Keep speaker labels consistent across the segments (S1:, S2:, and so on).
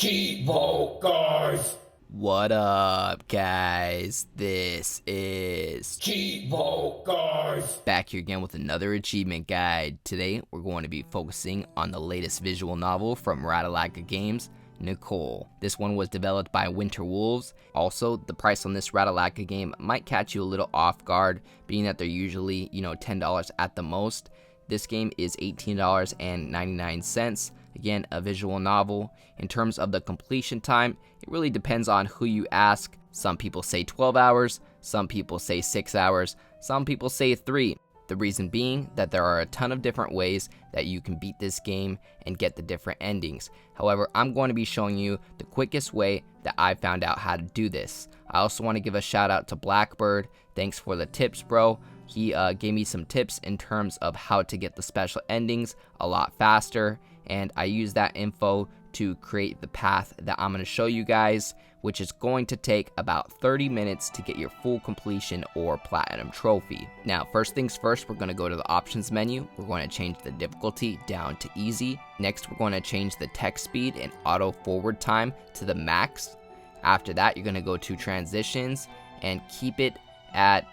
S1: Cheevo, guys!
S2: What up, guys? This is
S1: Cheevo, guys!
S2: back here again with another achievement guide. Today, we're going to be focusing on the latest visual novel from Ratalaika Games, Nicole. This one was developed by WinterWolves. Also, the price on this Ratalaika game might catch you a little off guard, being that they're usually, $10 at the most. This game is $18.99. Again, a visual novel. In terms of the completion time, it really depends on who you ask. Some people say 12 hours, some people say 6 hours, some people say 3. The reason being that there are a ton of different ways that you can beat this game and get the different endings. However, I'm going to be showing you the quickest way that I found out how to do this. I also want to give a shout out to Blackbird. Thanks for the tips, bro. He gave me some tips in terms of how to get the special endings a lot faster, and I used that info to create the path that I'm going to show you guys, which is going to take about 30 minutes to get your full completion or platinum trophy. Now, first things first, we're going to go to the options menu. We're going to change the difficulty down to easy. Next, we're going to change the text speed and auto forward time to the max. After that, you're going to go to transitions and keep it at,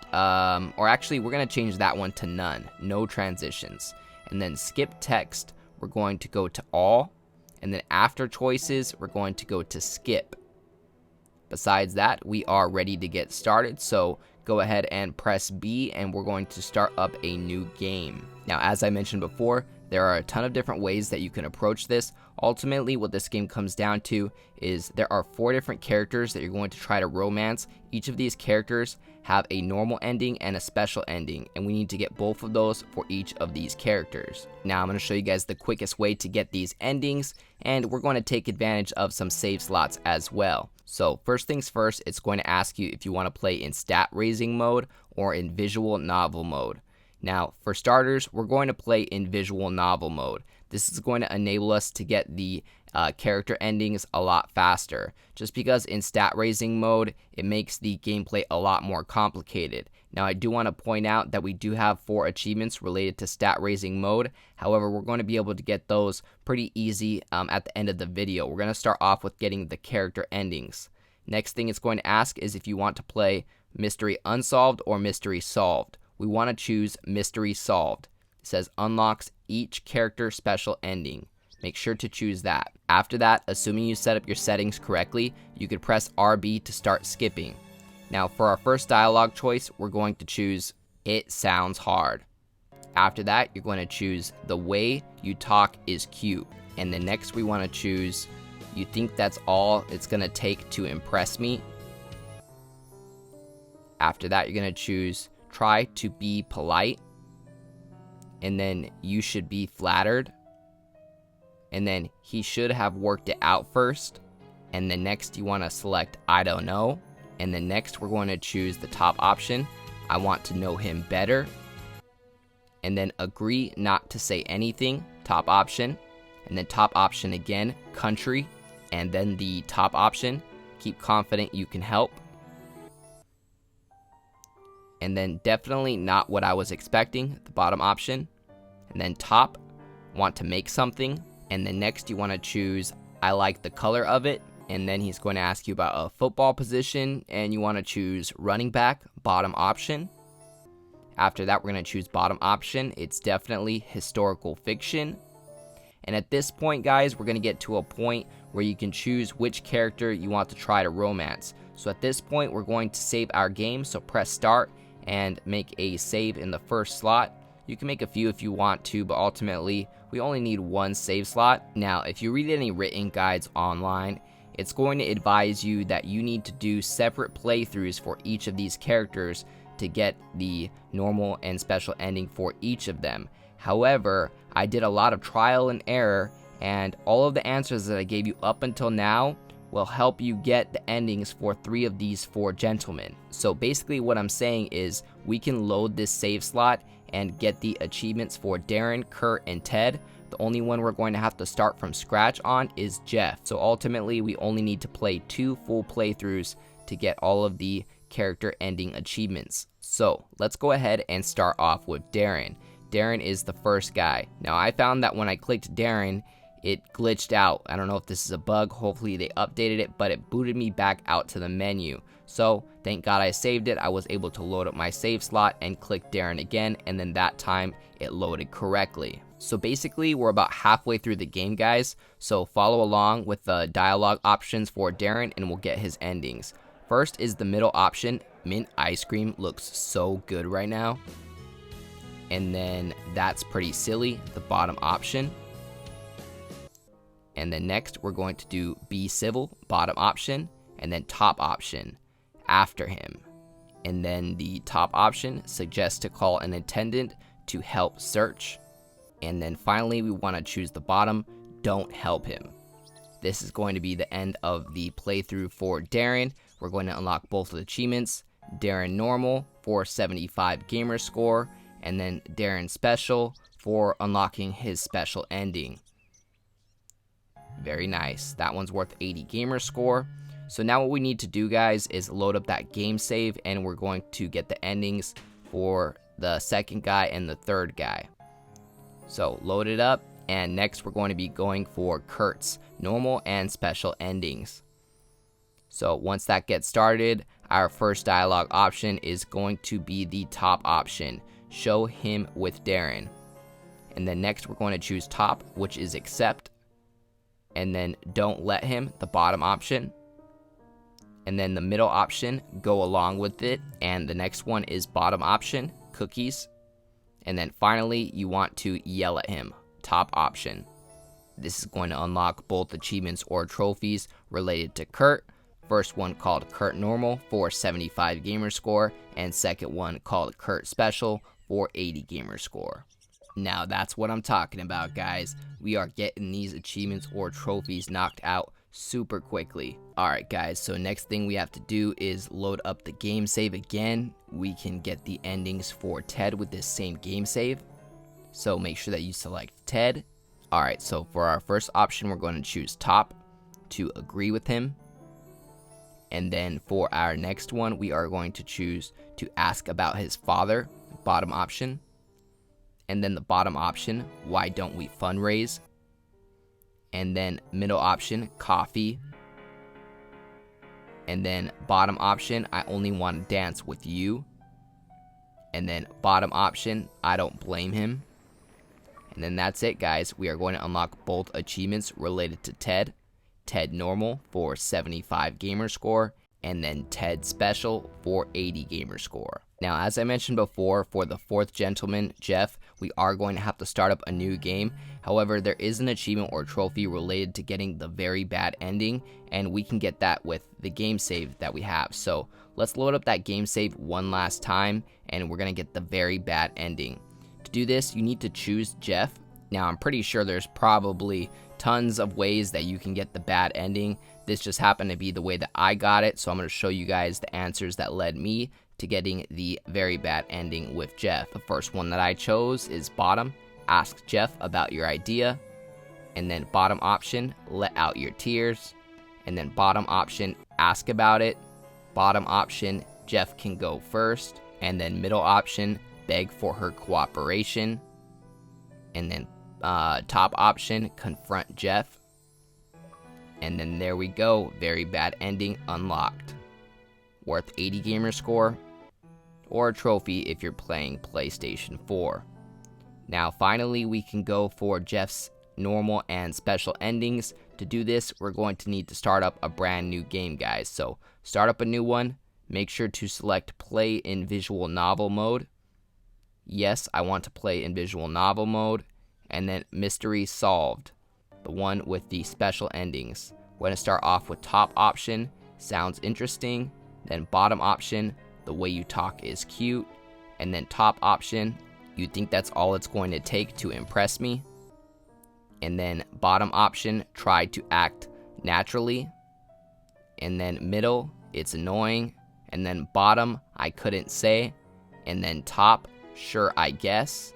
S2: or actually we're going to change that one to none, no transitions. And then skip text, we're going to go to all. And then after choices, we're going to go to skip. Besides that, we are ready to get started. So go ahead and press B and we're going to start up a new game. Now, as I mentioned before, there are a ton of different ways that you can approach this. Ultimately, what this game comes down to is there are 4 different characters that you're going to try to romance. Each of these characters have a normal ending and a special ending, and we need to get both of those for each of these characters. Now, I'm going to show you guys the quickest way to get these endings, and we're going to take advantage of some save slots as well. So first things first, it's going to ask you if you want to play in stat raising mode or in visual novel mode. Now, for starters, we're going to play in visual novel mode. This is going to enable us to get the character endings a lot faster. Just because in stat raising mode, it makes the gameplay a lot more complicated. Now, I do want to point out that we do have 4 achievements related to stat raising mode. However, we're going to be able to get those pretty easy at the end of the video. We're going to start off with getting the character endings. Next thing it's going to ask is if you want to play mystery unsolved or mystery solved. We want to choose mystery solved. It says unlocks each character special ending. Make sure to choose that. After that, assuming you set up your settings correctly, you could press RB to start skipping. Now, for our first dialogue choice, we're going to choose it sounds hard. After that, you're going to choose the way you talk is cute. And then next we want to choose you think that's all it's going to take to impress me. After that, you're going to choose try to be polite. And then you should be flattered. And then he should have worked it out first. And then next you want to select I don't know. And then next we're going to choose the top option. I want to know him better. And then agree not to say anything, top option. And then top option again, country. And then the top option, keep confident you can help. And then definitely not what I was expecting, the bottom option. And then top, want to make something. And then next you want to choose I like the color of it. And then he's going to ask you about a football position, and you want to choose running back, bottom option. After that, we're going to choose bottom option. It's definitely historical fiction. And at this point, guys, we're going to get to a point where you can choose which character you want to try to romance. So at this point, we're going to save our game. So press start and make a save in the first slot. You can make a few if you want to, but ultimately, we only need 1 save slot. Now, if you read any written guides online, it's going to advise you that you need to do separate playthroughs for each of these characters to get the normal and special ending for each of them. However, I did a lot of trial and error, and all of the answers that I gave you up until now will help you get the endings for 3 of these 4 gentlemen. So basically what I'm saying is we can load this save slot and get the achievements for Darren, Kurt, and Ted. The only one we're going to have to start from scratch on is Jeff. So ultimately, we only need to play 2 full playthroughs to get all of the character ending achievements. So let's go ahead and start off with Darren. Darren is the first guy. Now, I found that when I clicked Darren, it glitched out. I don't know if this is a bug. Hopefully they updated it, but it booted me back out to the menu. So thank God I saved it. I was able to load up my save slot and click Darren again, and then that time it loaded correctly. So basically we're about halfway through the game, guys. So follow along with the dialogue options for Darren and we'll get his endings. First is the middle option. Mint ice cream looks so good right now. And then that's pretty silly, the bottom option. And then next we're going to do be civil, bottom option, and then top option, after him. And then the top option suggests to call an attendant to help search. And then finally we want to choose the bottom, don't help him. This is going to be the end of the playthrough for Darren. We're going to unlock both of the achievements, Darren Normal for 75 gamer score, and then Darren Special for unlocking his special ending. Very nice. That one's worth 80 gamer score. So now what we need to do, guys, is load up that game save, and we're going to get the endings for the second guy and the third guy. So load it up, and next we're going to be going for Kurt's normal and special endings. So once that gets started, our first dialogue option is going to be the top option, show him with Darren. And then next we're going to choose top, which is accept. And then don't let him, the bottom option. And then the middle option, go along with it. And the next one is bottom option, cookies. And then finally, you want to yell at him, top option. This is going to unlock both achievements or trophies related to Kurt. First one called Kurt Normal for 75 gamer score, and second one called Kurt Special for 80 gamer score. Now that's what I'm talking about, guys. We are getting these achievements or trophies knocked out super quickly. Alright guys, so next thing we have to do is load up the game save again. We can get the endings for Ted with this same game save. So make sure that you select Ted. Alright, so for our first option, we're going to choose top to agree with him. And then for our next one, we are going to choose to ask about his father, bottom option. And then the bottom option, why don't we fundraise? And then middle option, coffee. And then bottom option, I only want to dance with you. And then bottom option, I don't blame him. And then that's it, guys. We are going to unlock both achievements related to Ted. Ted Normal for 75 gamer score, and then Ted Special for 80 gamer score. Now, as I mentioned before, for the fourth gentleman, Jeff, we are going to have to start up a new game. However, there is an achievement or trophy related to getting the very bad ending, and we can get that with the game save that we have. So let's load up that game save one last time, and we're going to get the very bad ending. To do this, you need to choose Jeff. Now, I'm pretty sure there's probably tons of ways that you can get the bad ending. This just happened to be the way that I got it, so I'm going to show you guys the answers that led me to getting the very bad ending with Jeff. The first one that I chose is bottom, ask Jeff about your idea. And then bottom option, let out your tears. And then bottom option, ask about it. Bottom option, Jeff can go first. And then middle option, beg for her cooperation. And then top option, confront Jeff. And then there we go, very bad ending unlocked. Worth 80 gamer score, or a trophy if you're playing PlayStation 4. Now finally we can go for Jeff's normal and special endings. To do this, we're going to need to start up a brand new game, guys. So start up a new one, make sure to select play in visual novel mode. Yes, I want to play in visual novel mode. And then mystery solved, the one with the special endings. We're going to start off with top option, sounds interesting. Then bottom option, the way you talk is cute. And then top option, you think that's all it's going to take to impress me. And then bottom option, try to act naturally. And then middle, it's annoying. And then bottom, I couldn't say. And then top, sure I guess.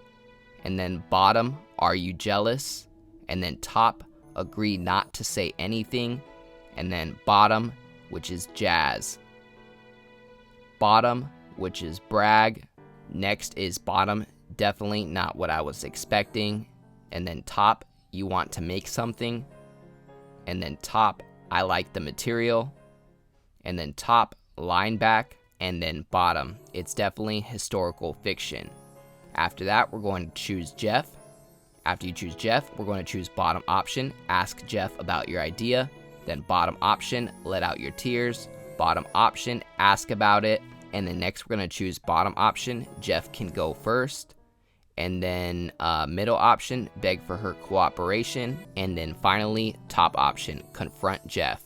S2: And then bottom, are you jealous? And then top, agree not to say anything. And then bottom, which is jazz. Bottom, which is brag. Next is bottom, definitely not what I was expecting. And then top, you want to make something. And then top, I like the material. And then top, line back. And then bottom, it's definitely historical fiction. After that, we're going to choose Jeff. After you choose Jeff, we're going to choose bottom option, ask Jeff about your idea. Then bottom option, let out your tears. Bottom option, ask about it. And then next we're going to choose bottom option, Jeff can go first. And then middle option, beg for her cooperation. And then finally, top option, confront Jeff.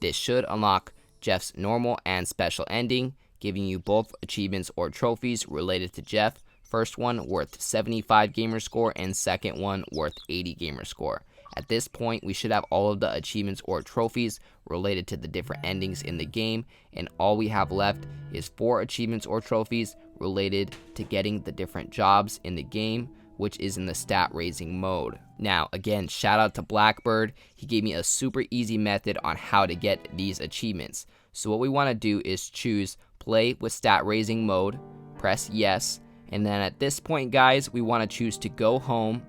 S2: This should unlock Jeff's normal and special ending, giving you both achievements or trophies related to Jeff. First one worth 75 gamer score and second one worth 80 gamer score. At this point, we should have all of the achievements or trophies related to the different endings in the game, and all we have left is 4 achievements or trophies related to getting the different jobs in the game, which is in the stat raising mode. Now, again, shout out to Blackbird. He gave me a super easy method on how to get these achievements. So what we want to do is choose play with stat raising mode, press yes, and then at this point, guys, we want to choose to go home,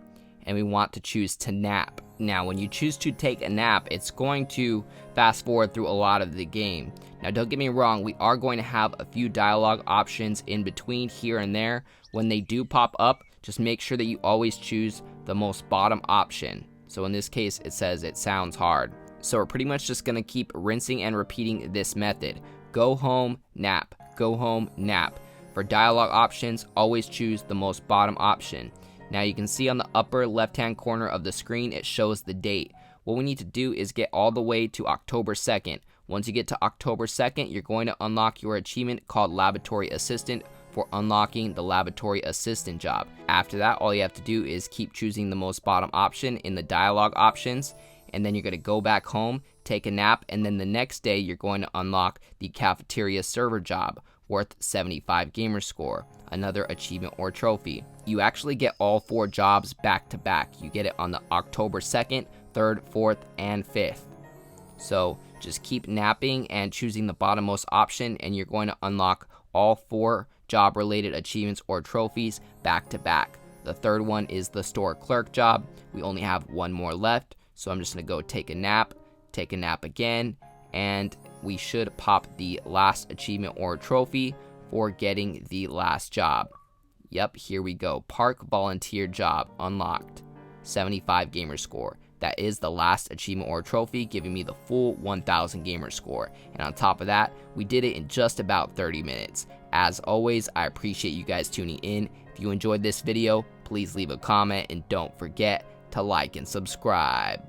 S2: and we want to choose to nap. Now, when you choose to take a nap, it's going to fast forward through a lot of the game. Now, don't get me wrong, we are going to have a few dialogue options in between here and there. When they do pop up, just make sure that you always choose the most bottom option. So in this case, it says it sounds hard. So we're pretty much just going to keep rinsing and repeating this method. Go home, nap. Go home, nap. For dialogue options, always choose the most bottom option. Now you can see on the upper left-hand corner of the screen, it shows the date. What we need to do is get all the way to October 2nd. Once you get to October 2nd, you're going to unlock your achievement called Laboratory Assistant for unlocking the Laboratory Assistant job. After that, all you have to do is keep choosing the most bottom option in the dialogue options, and then you're going to go back home, take a nap, and then the next day you're going to unlock the Cafeteria Server job, worth 75 gamer score, another achievement or trophy. You actually get all 4 jobs back to back. You get it on the October 2nd, 3rd, 4th, and 5th. So just keep napping and choosing the bottommost option, and you're going to unlock all 4 job related achievements or trophies back to back. The third one is the store clerk job. We only have 1 more left, so I'm just going to go take a nap again, and we should pop the last achievement or trophy for getting the last job. Yep, here we go. Park volunteer job unlocked. 75 gamer score. That is the last achievement or trophy, giving me the full 1000 gamer score. And on top of that, we did it in just about 30 minutes. As always, I appreciate you guys tuning in. If you enjoyed this video, please leave a comment and don't forget to like and subscribe.